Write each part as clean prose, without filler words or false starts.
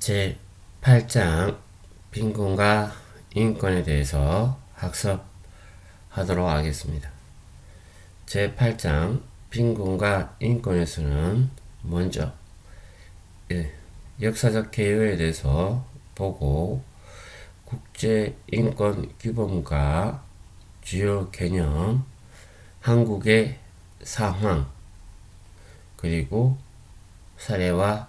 제8장 빈곤과 인권에 대해서 학습하도록 하겠습니다. 제8장 빈곤과 인권에서는 먼저 역사적 개요에 대해서 보고 국제인권규범과 주요 개념, 한국의 상황, 그리고 사례와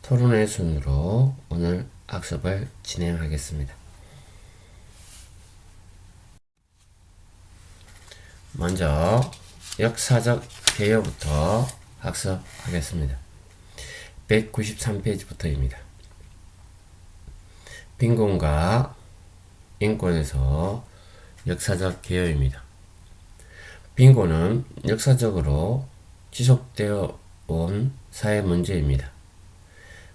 토론의 순으로 오늘 학습을 진행하겠습니다. 먼저 역사적 개요부터 학습하겠습니다. 193페이지부터입니다. 빈곤과 인권에서 역사적 개요입니다. 빈곤은 역사적으로 지속되어 온 사회 문제입니다.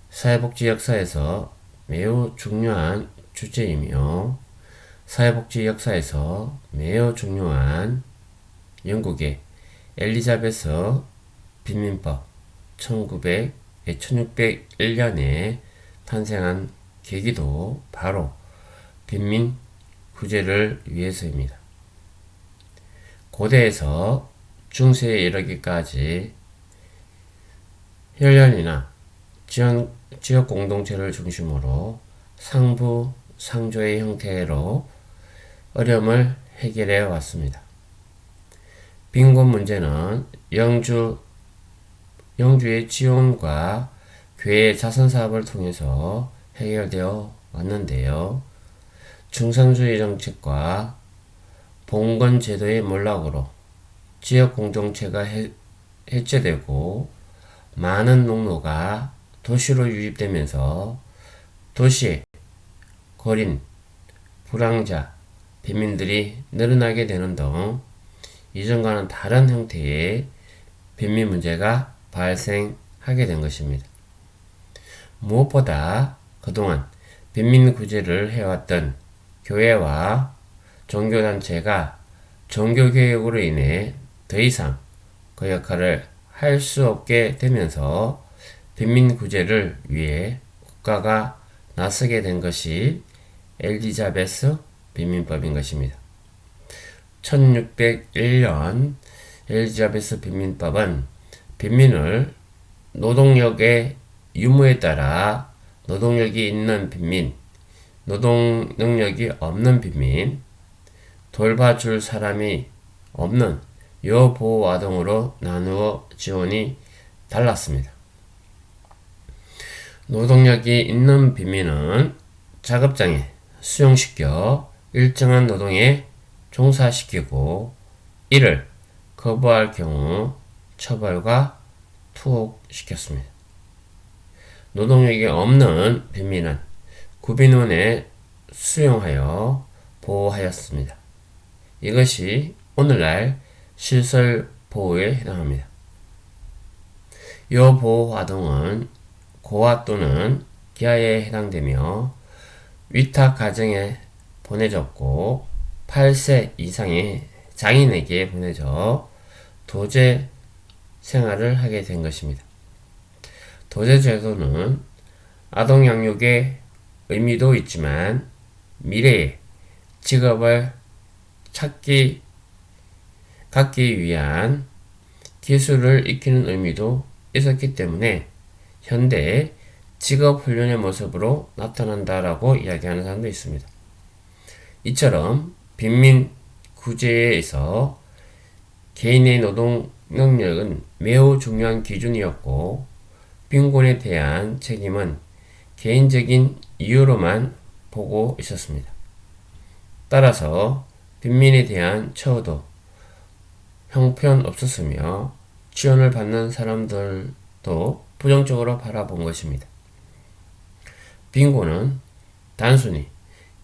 사회복지 역사에서 매우 중요한 주제이며 사회복지 역사에서 매우 중요한 영국의 엘리자베스 빈민법 1601년에 탄생한 계기도 바로 빈민 구제를 위해서입니다. 고대에서 중세에 이르기까지 혈연이나 지역 공동체를 중심으로 상부, 상조의 형태로 어려움을 해결해 왔습니다. 빈곤 문제는 영주의 지원과 교회의 자선사업을 통해서 해결되어 왔는데요. 중상주의 정책과 봉건제도의 몰락으로 지역 공동체가 해체되고 많은 농노가 도시로 유입되면서 도시에 거린, 불황자, 빈민들이 늘어나게 되는 등 이전과는 다른 형태의 빈민 문제가 발생하게 된 것입니다. 무엇보다 그동안 빈민 구제를 해왔던 교회와 종교단체가 종교개혁으로 인해 더 이상 그 역할을 할 수 없게 되면서 빈민 구제를 위해 국가가 나서게 된 것이 엘리자베스 빈민법인 것입니다. 1601년 엘리자베스 빈민법은 빈민을 노동력의 유무에 따라 노동력이 있는 빈민, 노동 능력이 없는 빈민, 돌봐줄 사람이 없는 여보호아동으로 나누어 지원이 달랐습니다. 노동력이 있는 빈민은 작업장에 수용시켜 일정한 노동에 종사시키고 이를 거부할 경우 처벌과 투옥시켰습니다. 노동력이 없는 빈민은 구빈원에 수용하여 보호하였습니다. 이것이 오늘날 시설보호에 해당합니다. 여보호아동은 고아 또는 기아에 해당되며 위탁가정에 보내졌고 8세 이상의 장인에게 보내져 도제 생활을 하게 된 것입니다. 도제제도는 아동 양육의 의미도 있지만 미래의 직업을 갖기 위한 기술을 익히는 의미도 있었기 때문에 현대 직업훈련의 모습으로 나타난다라고 이야기하는 사람도 있습니다. 이처럼 빈민 구제에서 개인의 노동 능력은 매우 중요한 기준이었고 빈곤에 대한 책임은 개인적인 이유로만 보고 있었습니다. 따라서 빈민에 대한 처우도 형편없었으며 지원을 받는 사람들도 부정적으로 바라본 것입니다. 빈곤은 단순히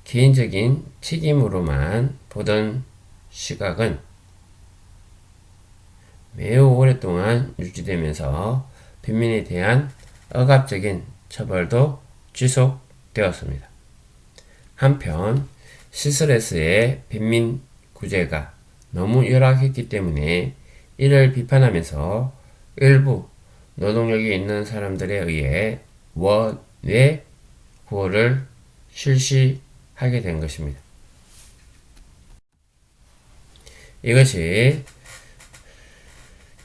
개인적인 책임으로만 보던 시각은 매우 오랫동안 유지되면서 빈민에 대한 억압적인 처벌도 지속되었습니다. 한편 시설에서의 빈민 구제가 너무 열악했기 때문에 이를 비판하면서 일부 노동력이 있는 사람들에 의해 원외 구호를 실시하게 된 것입니다. 이것이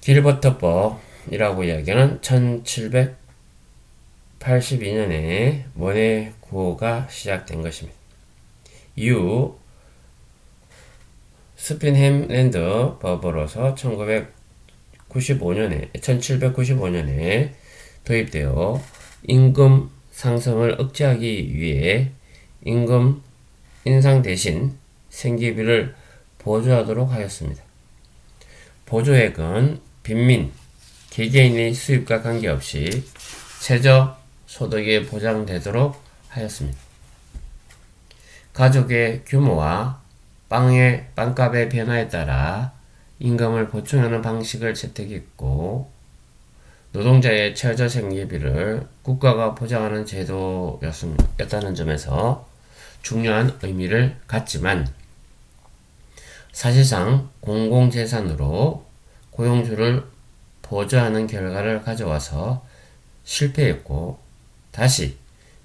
길버트법이라고 이야기하는 1782년에 원의 구호가 시작된 것입니다. 이후 스핀햄랜드 법으로서 1795년에 도입되어 임금 상승을 억제하기 위해 임금 인상 대신 생계비를 보조하도록 하였습니다. 보조액은 빈민, 개개인의 수입과 관계없이 최저 소득이 보장되도록 하였습니다. 가족의 규모와 빵값의 변화에 따라 임금을 보충하는 방식을 채택했고, 노동자의 최저 생계비를 국가가 보장하는 제도였다는 점에서 중요한 의미를 갖지만, 사실상 공공재산으로 고용주를 보조하는 결과를 가져와서 실패했고, 다시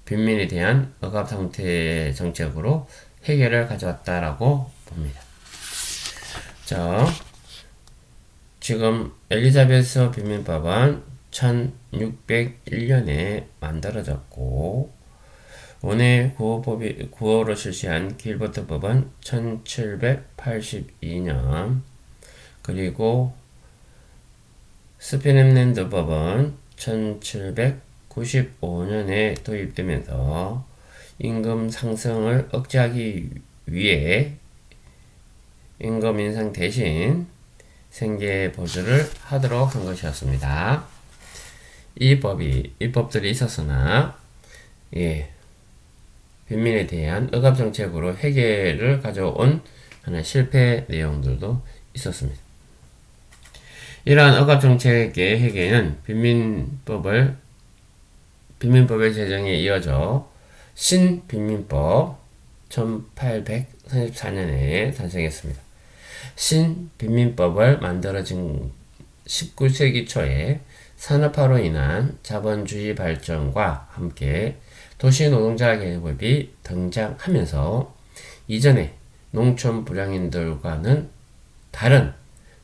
빈민에 대한 억압 상태 정책으로 해결을 가져왔다라고 봅니다. 자, 지금 엘리자베스 빈민법은 1601년에 만들어졌고, 원의 구호로 실시한 길버트법은 1782년, 그리고 스핀햄랜드 법은 1795년에 도입되면서 임금 상승을 억제하기 위해 임금 인상 대신 생계 보조를 하도록 한 것이었습니다. 이 법들이 있었으나, 빈민에 대한 억압 정책으로 해결을 가져온 하나의 실패 내용들도 있었습니다. 이러한 억압 정책의 해결은 빈민법의 제정에 이어져 신빈민법 1834년에 탄생했습니다. 신빈민법을 만들어진 19세기 초에 산업화로 인한 자본주의 발전과 함께 도시노동자 계급이 등장하면서 이전의 농촌 불량인들과는 다른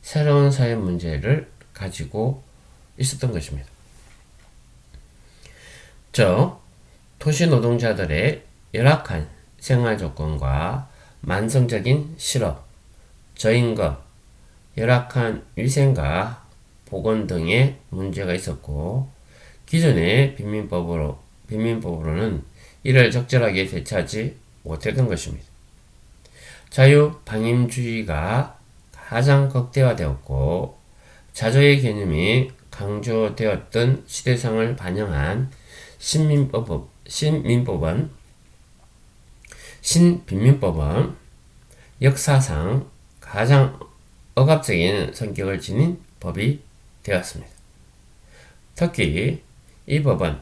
새로운 사회 문제를 가지고 있었던 것입니다. 도시노동자들의 열악한 생활 조건과 만성적인 실업, 저임금, 열악한 위생과 보건 등의 문제가 있었고, 기존의 빈민법으로는 이를 적절하게 대처하지 못했던 것입니다. 자유방임주의가 가장 극대화되었고, 자조의 개념이 강조되었던 시대상을 반영한 신빈민법은 역사상 가장 억압적인 성격을 지닌 법이 되었습니다. 특히 이 법은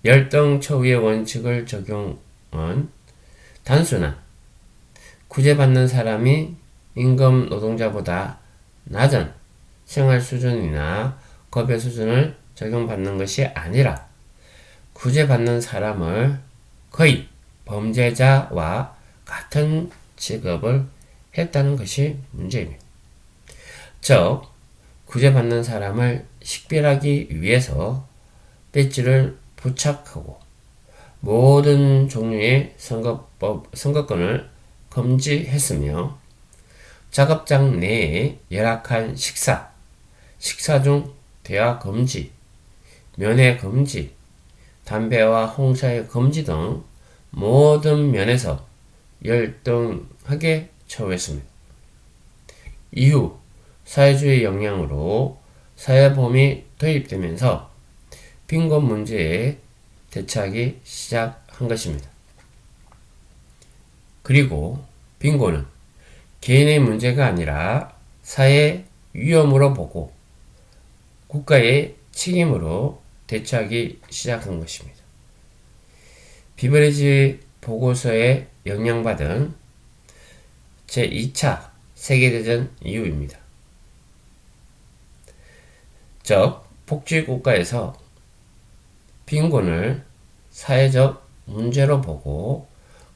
열등처우의 원칙을 적용한 단순한 구제받는 사람이 임금 노동자보다 낮은 생활 수준이나 급여 수준을 적용받는 것이 아니라 구제받는 사람을 거의 범죄자와 같은 취급을 했다는 것이 문제입니다. 즉, 구제받는 사람을 식별하기 위해서 배지를 부착하고 모든 종류의 선거권을 금지했으며, 작업장 내에 열악한 식사 중 대화 금지, 면회 금지, 담배와 홍차의 금지 등 모든 면에서 열등하게 처우했습니다. 이후 사회주의 영향으로 사회보험이 도입되면서 빈곤 문제에 대처하기 시작한 것입니다. 그리고 빈곤은 개인의 문제가 아니라 사회 위험으로 보고 국가의 책임으로 대처하기 시작한 것입니다. 비버리지 보고서에 영향받은 제2차 세계대전 이후입니다. 즉, 복지국가에서 빈곤을 사회적 문제로 보고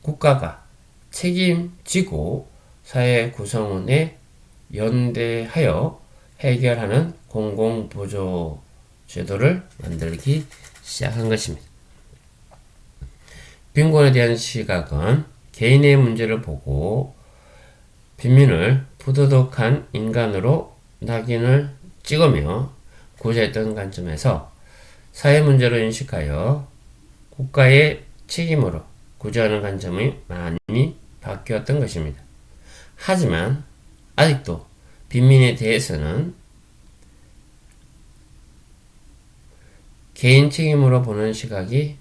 국가가 책임지고 사회 구성원에 연대하여 해결하는 공공보조 제도를 만들기 시작한 것입니다. 빈곤에 대한 시각은 개인의 문제를 보고 빈민을 부도덕한 인간으로 낙인을 찍으며 구제했던 관점에서 사회 문제로 인식하여 국가의 책임으로 구제하는 관점이 많이 바뀌었던 것입니다. 하지만 아직도 빈민에 대해서는 개인 책임으로 보는 시각이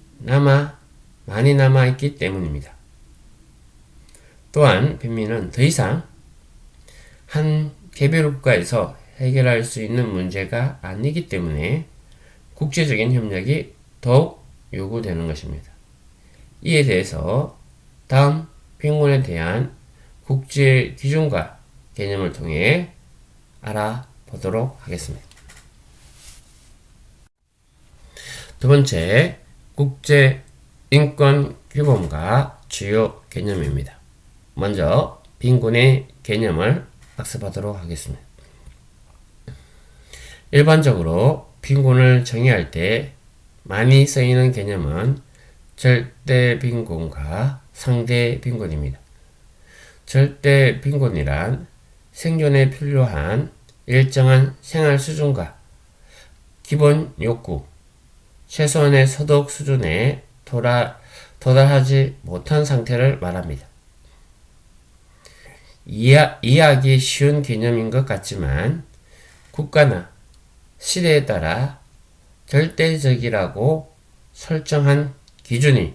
많이 남아있기 때문입니다. 또한 빈민은 더 이상 한 개별 국가에서 해결할 수 있는 문제가 아니기 때문에 국제적인 협력이 더욱 요구되는 것입니다. 이에 대해서 다음 빈곤에 대한 국제 기준과 개념을 통해 알아보도록 하겠습니다. 두 번째, 국제 인권 규범과 주요 개념입니다. 먼저 빈곤의 개념을 학습하도록 하겠습니다. 일반적으로 빈곤을 정의할 때 많이 쓰이는 개념은 절대 빈곤과 상대 빈곤입니다. 절대 빈곤이란 생존에 필요한 일정한 생활 수준과 기본 욕구, 최소한의 소득 수준에 도달하지 못한 상태를 말합니다. 이해하기 쉬운 개념인 것 같지만 국가나 시대에 따라 절대적이라고 설정한 기준이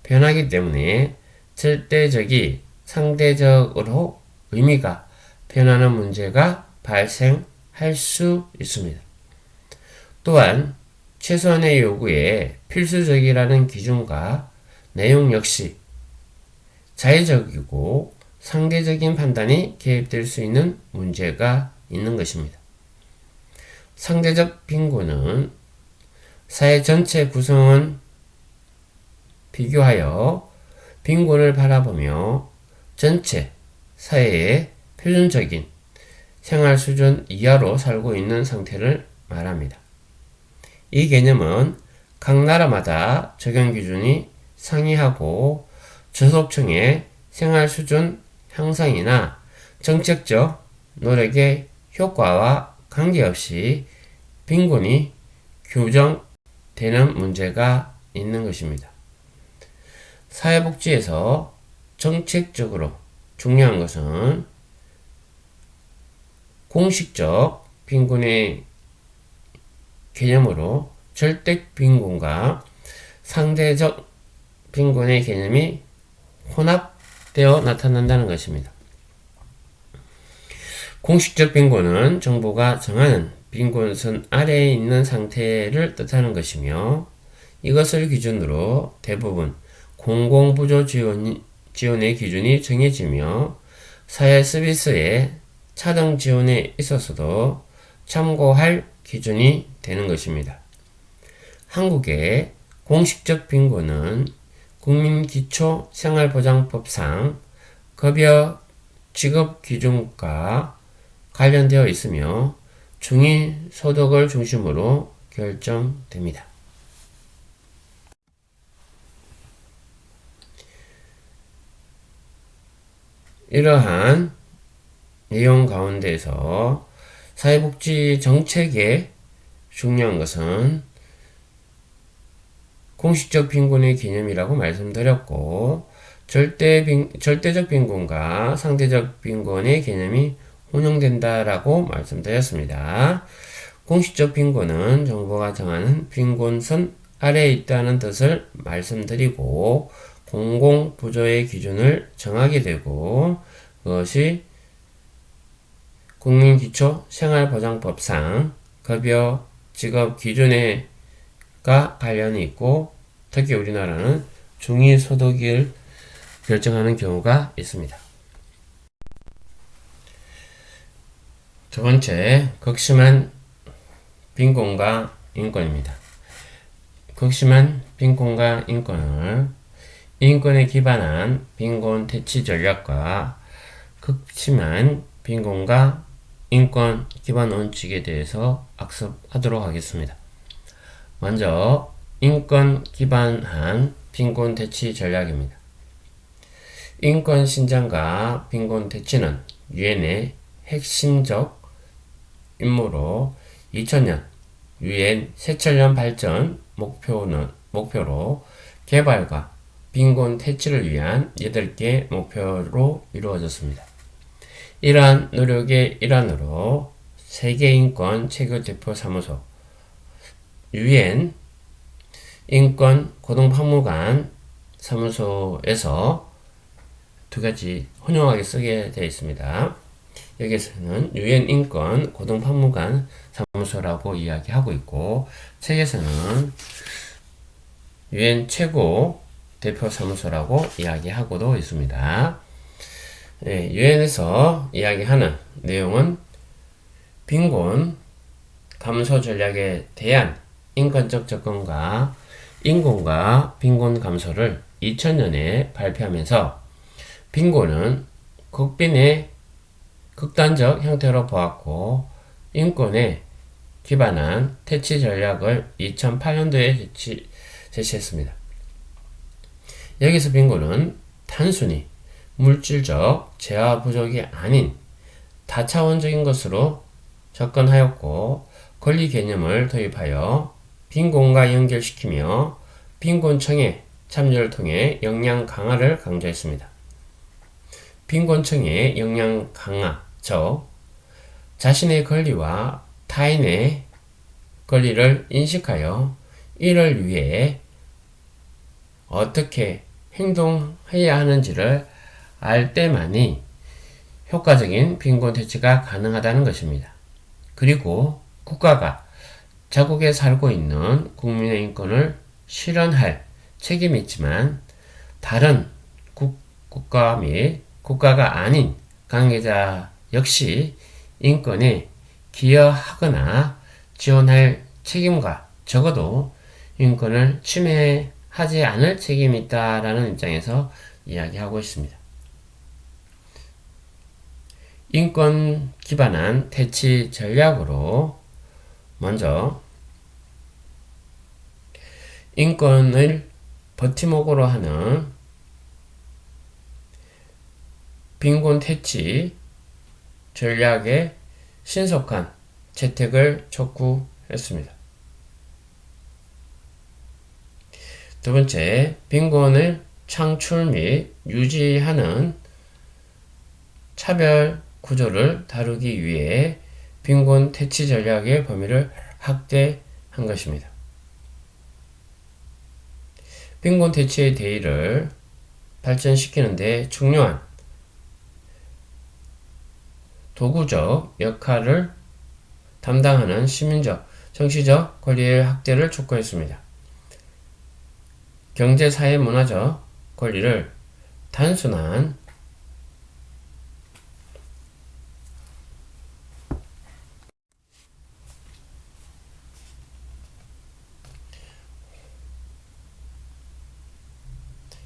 변하기 때문에 절대적이 상대적으로 의미가 변하는 문제가 발생할 수 있습니다. 또한 최소한의 요구에 필수적이라는 기준과 내용 역시 자의적이고 상대적인 판단이 개입될 수 있는 문제가 있는 것입니다. 상대적 빈곤은 사회 전체 구성원 비교하여 빈곤을 바라보며 전체 사회의 표준적인 생활 수준 이하로 살고 있는 상태를 말합니다. 이 개념은 각 나라마다 적용 기준이 상이하고 저소득층의 생활 수준 향상이나 정책적 노력의 효과와 관계없이 빈곤이 규정되는 문제가 있는 것입니다. 사회복지에서 정책적으로 중요한 것은 공식적 빈곤의 개념으로 절대 빈곤과 상대적 빈곤의 개념이 혼합되어 나타난다는 것입니다. 공식적 빈곤은 정부가 정하는 빈곤선 아래에 있는 상태를 뜻하는 것이며 이것을 기준으로 대부분 공공부조 지원의 기준이 정해지며 사회 서비스의 차등 지원에 있어서도 참고할 기준이 되는 것입니다. 한국의 공식적 빈곤은 국민기초생활보장법상 급여 지급 기준과 관련되어 있으며 중위소득을 중심으로 결정됩니다. 이러한 내용 가운데서 사회복지 정책에 중요한 것은 공식적 빈곤의 개념이라고 말씀드렸고 절대적 빈곤과 상대적 빈곤의 개념이 혼용된다라고 말씀드렸습니다. 공식적 빈곤은 정부가 정하는 빈곤선 아래에 있다는 뜻을 말씀드리고 공공부조의 기준을 정하게 되고 그것이 국민기초생활보장법상 급여 지급 기준과 관련이 있고 특히 우리나라는 중위소득을 결정하는 경우가 있습니다. 두 번째, 극심한 빈곤과 인권입니다. 극심한 빈곤과 인권을 인권에 기반한 빈곤 퇴치 전략과 극심한 빈곤과 인권 기반 원칙에 대해서 학습하도록 하겠습니다. 먼저 인권 기반한 빈곤 퇴치 전략입니다. 인권 신장과 빈곤 퇴치는 유엔의 핵심적 임무로 2000년 유엔 새천년 발전 목표로 개발과 빈곤 퇴치를 위한 8개 목표로 이루어졌습니다. 이러한 노력의 일환으로 세계인권 체계대표사무소, 유엔 인권 고등박물관 사무소에서 두 가지 혼용하게 쓰게 되어 있습니다. 여기에서는 유엔 인권 고등박물관 사무소라고 이야기하고 있고, 책에서는 유엔 최고 대표 사무소라고 이야기하고도 있습니다. 유엔에서 이야기하는 내용은 빈곤 감소 전략에 대한 인권적 접근과 인권과 빈곤 감소를 2000년에 발표하면서 빈곤은 국빈의 극단적 형태로 보았고 인권에 기반한 퇴치 전략을 2008년도에 제시했습니다. 여기서 빈곤은 단순히 물질적 재화 부족이 아닌 다차원적인 것으로 접근하였고 권리 개념을 도입하여 빈곤과 연결시키며 빈곤청의 참여를 통해 역량 강화를 강조했습니다. 빈곤청의 역량 강화, 즉 자신의 권리와 타인의 권리를 인식하여 이를 위해 어떻게 행동해야 하는지를 알 때만이 효과적인 빈곤 퇴치가 가능하다는 것입니다. 그리고 국가가 자국에 살고 있는 국민의 인권을 실현할 책임이 있지만 다른 국가 및 국가가 아닌 관계자 역시 인권에 기여하거나 지원할 책임과 적어도 인권을 침해하지 않을 책임이 있다라는 입장에서 이야기하고 있습니다. 인권 기반한 퇴치 전략으로 먼저 인권을 버팀목으로 하는 빈곤 퇴치 전략의 신속한 채택을 촉구했습니다. 두 번째, 빈곤을 창출 및 유지하는 차별 구조를 다루기 위해 빈곤 퇴치 전략의 범위를 확대한 것입니다. 빈곤 퇴치의 대의를 발전시키는 데 중요한 도구적 역할을 담당하는 시민적, 정치적 권리의 확대를 촉구했습니다. 경제, 사회, 문화적 권리를 단순한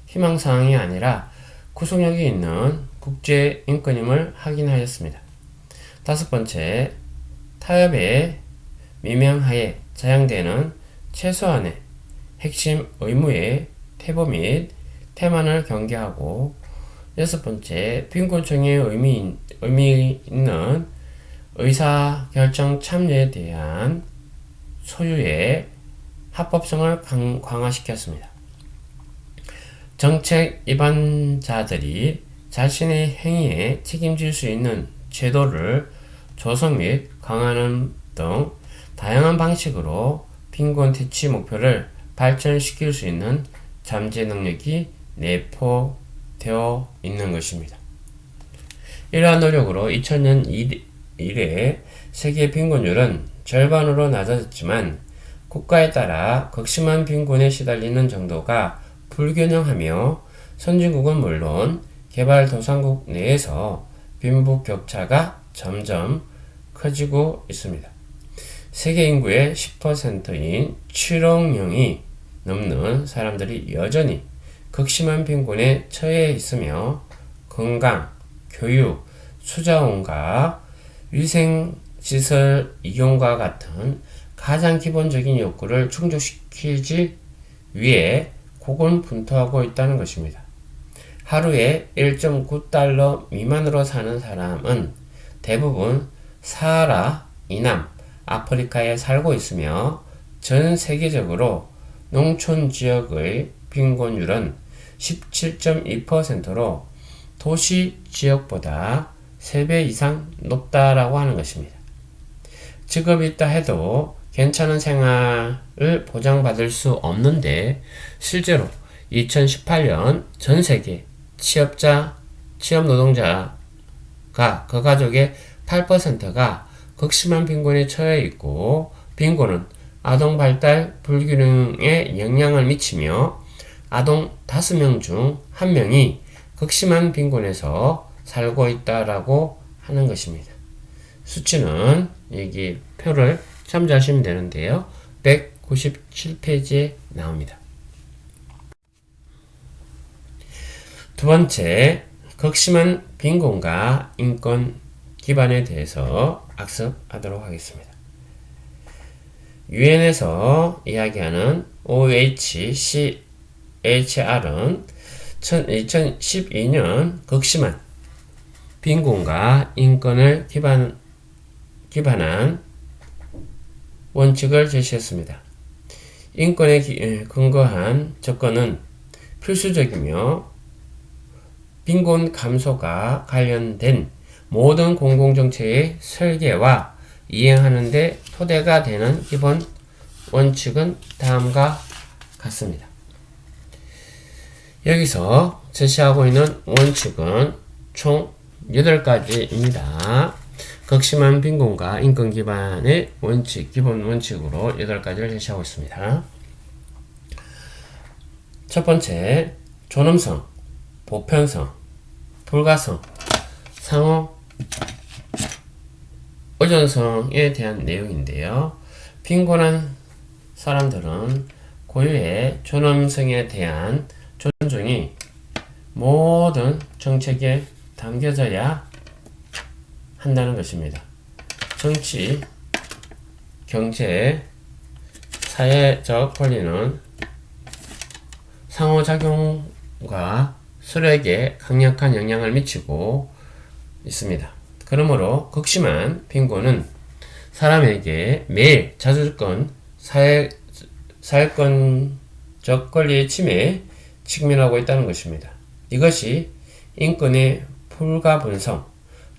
희망사항이 아니라 구속력이 있는 국제인권임을 확인하였습니다. 다섯 번째, 타협의 미명하에 자양되는 최소한의 핵심 의무의 태보 및 태만을 경계하고, 여섯 번째, 빈곤청의 의미 있는 의사결정 참여에 대한 소유의 합법성을 강화시켰습니다. 정책 위반자들이 자신의 행위에 책임질 수 있는 제도를 조성 및 강화하는 등 다양한 방식으로 빈곤 퇴치 목표를 발전시킬 수 있는 잠재 능력이 내포되어 있는 것입니다. 이러한 노력으로 2000년 이래 세계 빈곤율은 절반으로 낮아졌지만 국가에 따라 극심한 빈곤에 시달리는 정도가 불균형하며 선진국은 물론 개발도상국 내에서 빈부 격차가 점점 커지고 있습니다. 세계 인구의 10%인 7억 명이 넘는 사람들이 여전히 극심한 빈곤에 처해 있으며 건강, 교육, 수자원과 위생시설 이용과 같은 가장 기본적인 욕구를 충족시키기 위해 고군분투하고 있다는 것입니다. 하루에 1.9달러 미만으로 사는 사람은 대부분 사하라 이남 아프리카에 살고 있으며 전 세계적으로 농촌 지역의 빈곤율은 17.2%로 도시 지역보다 3배 이상 높다라고 하는 것입니다. 직업이 있다 해도 괜찮은 생활을 보장받을 수 없는데 실제로 2018년 전 세계 취업 노동자가 그 가족의 8%가 극심한 빈곤에 처해 있고 빈곤은 아동 발달 불균형에 영향을 미치며 아동 5명 중 1명이 극심한 빈곤에서 살고 있다라고 하는 것입니다. 수치는 여기 표를 참조하시면 되는데요. 197페이지에 나옵니다. 두 번째, 극심한 빈곤과 인권 기반에 대해서 학습하도록 하겠습니다. 유엔에서 이야기하는 OHCHR은 2012년 극심한 빈곤과 인권을 기반한 원칙을 제시했습니다. 인권에 근거한 접근은 필수적이며 빈곤 감소가 관련된 모든 공공정책의 설계와 이행하는 데 토대가 되는 기본 원칙은 다음과 같습니다. 여기서 제시하고 있는 원칙은 총 8가지입니다. 극심한 빈곤과 인권 기반의 원칙, 기본 원칙으로 8가지를 제시하고 있습니다. 첫 번째, 존엄성, 보편성, 불가성, 상호 의존성에 대한 내용인데요. 빈곤한 사람들은 고유의 존엄성에 대한 존중이 모든 정책에 담겨져야 한다는 것입니다. 정치, 경제, 사회적 권리는 상호작용과 서로에게 강력한 영향을 미치고 있습니다. 그러므로 극심한 빈곤은 사람에게 매일 자주권, 사회권적 권리의 침해에 직면하고 있다는 것입니다. 이것이 인권의 불가분성,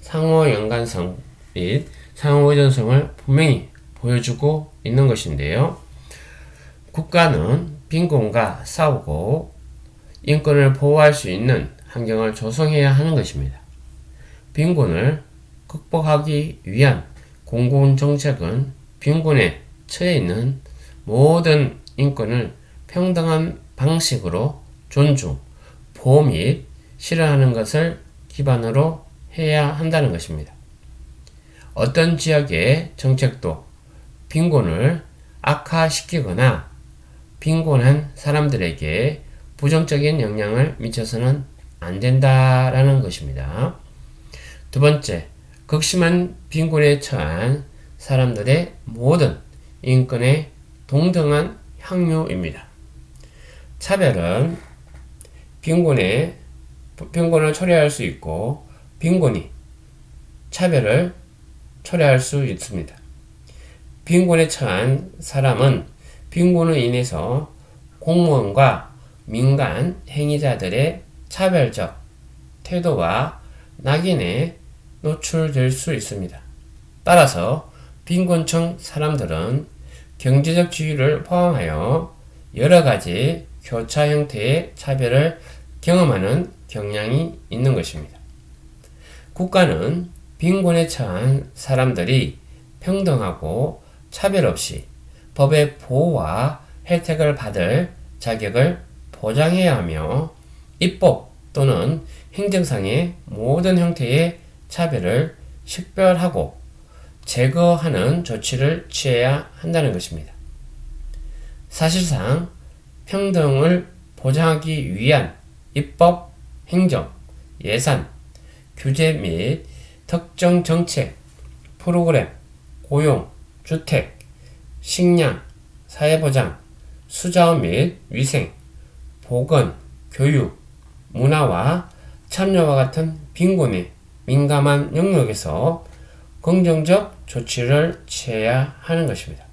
상호 연관성 및 상호 의존성을 분명히 보여주고 있는 것인데요. 국가는 빈곤과 싸우고 인권을 보호할 수 있는 환경을 조성해야 하는 것입니다. 빈곤을 극복하기 위한 공공정책은 빈곤에 처해 있는 모든 인권을 평등한 방식으로 존중, 보호 및 실현하는 것을 기반으로 해야 한다는 것입니다. 어떤 지역의 정책도 빈곤을 악화시키거나 빈곤한 사람들에게 부정적인 영향을 미쳐서는 안 된다라는 것입니다. 두 번째, 극심한 빈곤에 처한 사람들의 모든 인권의 동등한 향유입니다. 차별은 빈곤을 초래할 수 있고 빈곤이 차별을 초래할 수 있습니다. 빈곤에 처한 사람은 빈곤으로 인해서 공무원과 민간 행위자들의 차별적 태도와 낙인에 노출될 수 있습니다. 따라서 빈곤층 사람들은 경제적 지위를 포함하여 여러 가지 교차 형태의 차별을 경험하는 경향이 있는 것입니다. 국가는 빈곤에 처한 사람들이 평등하고 차별 없이 법의 보호와 혜택을 받을 자격을 보장해야 하며 입법 또는 행정상의 모든 형태의 차별을 식별하고 제거하는 조치를 취해야 한다는 것입니다. 사실상 평등을 보장하기 위한 입법, 행정, 예산, 규제 및 특정 정책, 프로그램, 고용, 주택, 식량, 사회보장, 수자원 및 위생, 보건, 교육, 문화와 참여와 같은 빈곤에 민감한 영역에서 긍정적 조치를 취해야 하는 것입니다.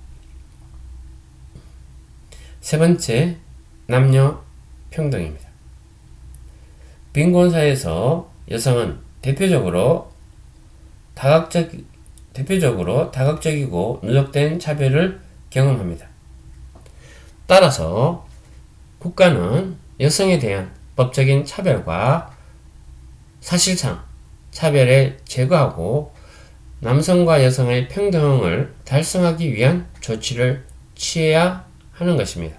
세 번째, 남녀 평등입니다. 빈곤사회에서 여성은 대표적으로 다각적이고 누적된 차별을 경험합니다. 따라서 국가는 여성에 대한 법적인 차별과 사실상 차별을 제거하고 남성과 여성의 평등을 달성하기 위한 조치를 취해야 하는 것입니다.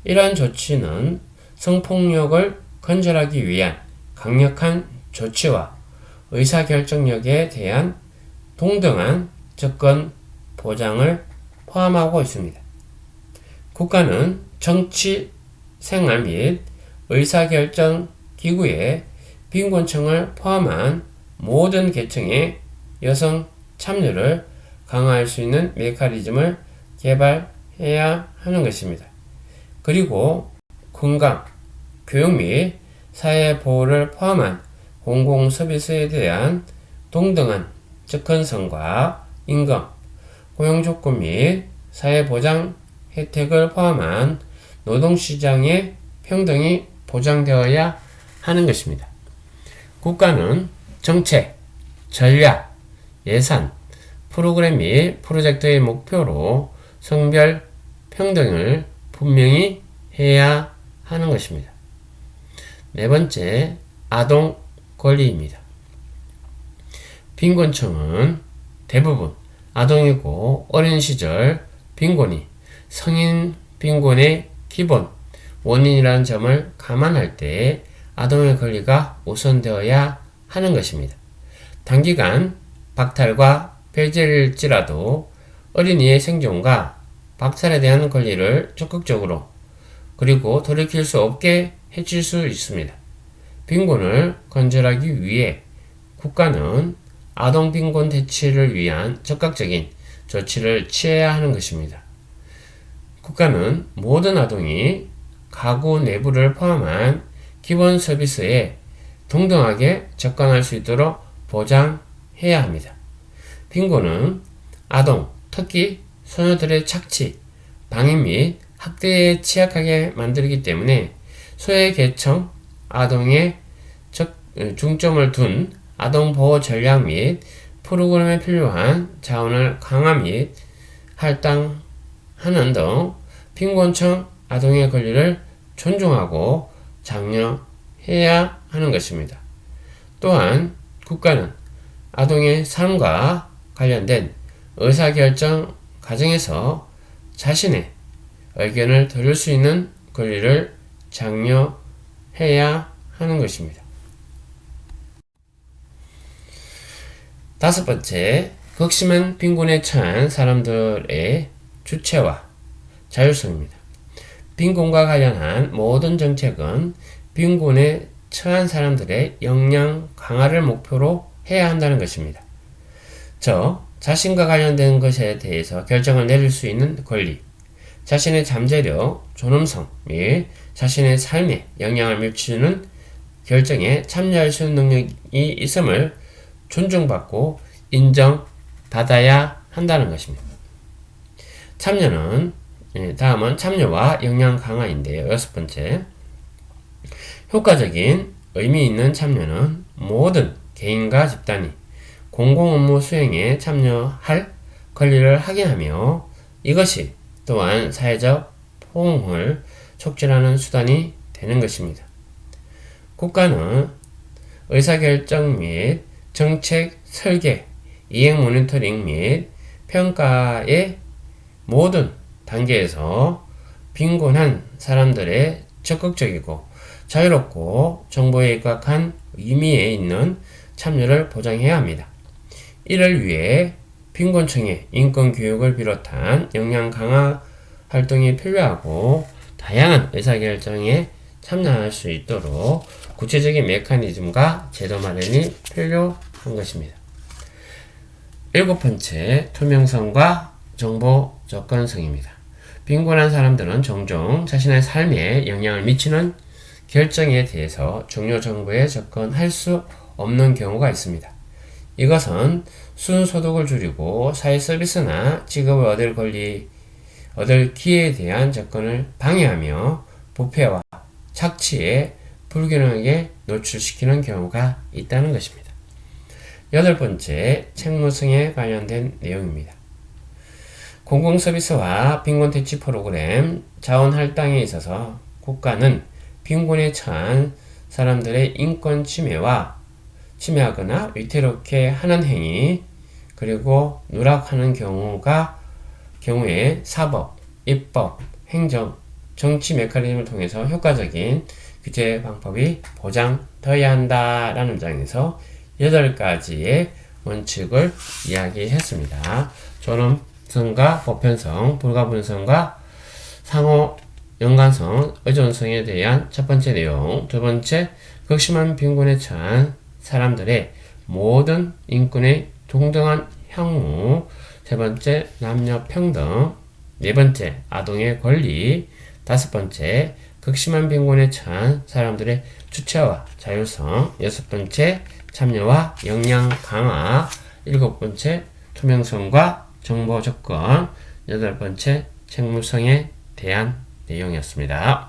이러한 조치는 성폭력을 근절하기 위한 강력한 조치와 의사결정력에 대한 동등한 접근 보장을 포함하고 있습니다. 국가는 정치, 생활 및 의사결정 기구에 빈곤층을 포함한 모든 계층의 여성 참여를 강화할 수 있는 메커니즘을 개발해야 하는 것입니다. 그리고 건강, 교육 및 사회보호를 포함한 공공서비스에 대한 동등한 접근성과 임금, 고용조건 및 사회보장 혜택을 포함한 노동시장의 평등이 보장되어야 하는 것입니다. 국가는 정책, 전략, 예산, 프로그램 및 프로젝트의 목표로 성별 평등을 분명히 해야 하는 것입니다. 네 번째, 아동 권리입니다. 빈곤층은 대부분 아동이고 어린 시절 빈곤이 성인 빈곤의 기본 원인이라는 점을 감안할 때 아동의 권리가 우선되어야 하는 것입니다. 단기간 박탈과 배제일지라도 어린이의 생존과 박탈에 대한 권리를 적극적으로 그리고 돌이킬 수 없게 해칠 수 있습니다. 빈곤을 건절하기 위해 국가는 아동 빈곤 대치를 위한 적극적인 조치를 취해야 하는 것입니다. 국가는 모든 아동이 가구 내부를 포함한 기본 서비스에 동등하게 접근할 수 있도록 보장해야 합니다. 빈곤은 아동, 특히 소녀들의 착취, 방임 및 학대에 취약하게 만들기 때문에 소외계층 아동에 중점을 둔 아동보호 전략 및 프로그램에 필요한 자원을 강화 및 할당하는 등 빈곤층 아동의 권리를 존중하고 장려해야 하는 것입니다. 또한 국가는 아동의 삶과 관련된 의사결정 과정에서 자신의 의견을 들을 수 있는 권리를 장려해야 하는 것입니다. 다섯 번째, 극심한 빈곤에 처한 사람들의 주체와 자율성입니다. 빈곤과 관련한 모든 정책은 빈곤에 처한 사람들의 역량 강화를 목표로 해야 한다는 것입니다. 자신과 관련된 것에 대해서 결정을 내릴 수 있는 권리, 자신의 잠재력, 존엄성 및 자신의 삶에 영향을 미치는 결정에 참여할 수 있는 능력이 있음을 존중받고 인정받아야 한다는 것입니다. 다음은 참여와 역량 강화인데요. 여섯 번째, 효과적인 의미 있는 참여는 모든 개인과 집단이 공공 업무 수행에 참여할 권리를 확인하며 이것이 또한 사회적 포용을 촉진하는 수단이 되는 것입니다. 국가는 의사결정 및 정책 설계, 이행 모니터링 및 평가의 모든 단계에서 빈곤한 사람들의 적극적이고 자유롭고 정보에 입각한 의미에 있는 참여를 보장해야 합니다. 이를 위해 빈곤층의 인권 교육을 비롯한 역량 강화 활동이 필요하고 다양한 의사결정에 참여할 수 있도록 구체적인 메커니즘과 제도 마련이 필요한 것입니다. 7번째, 투명성과 정보 접근성입니다. 빈곤한 사람들은 종종 자신의 삶에 영향을 미치는 결정에 대해서 중요 정보에 접근할 수 없는 경우가 있습니다. 이것은 순소득을 줄이고 사회 서비스나 직업을 얻을 기회에 대한 접근을 방해하며 부패와 착취에 불균형에 노출시키는 경우가 있다는 것입니다. 8번째, 책무성에 관련된 내용입니다. 공공서비스와 빈곤퇴치 프로그램, 자원할당에 있어서 국가는 빈곤에 처한 사람들의 인권 침해하거나 위태롭게 하는 행위, 그리고 누락하는 경우에 사법, 입법, 행정, 정치 메커니즘을 통해서 효과적인 규제 방법이 보장되어야 한다라는 장에서 8가지의 원칙을 이야기했습니다. 존엄성과 보편성, 불가분성과 상호 연관성, 의존성에 대한 첫 번째 내용. 두 번째, 극심한 빈곤에 처한 사람들의 모든 인권의 동등한 향후. 세 번째, 남녀 평등. 네 번째, 아동의 권리. 다섯 번째, 극심한 빈곤에 처한 사람들의 주체와 자율성. 여섯 번째, 참여와 역량 강화. 일곱 번째, 투명성과 정보 접근. 여덟 번째, 책무성에 대한 내용이었습니다.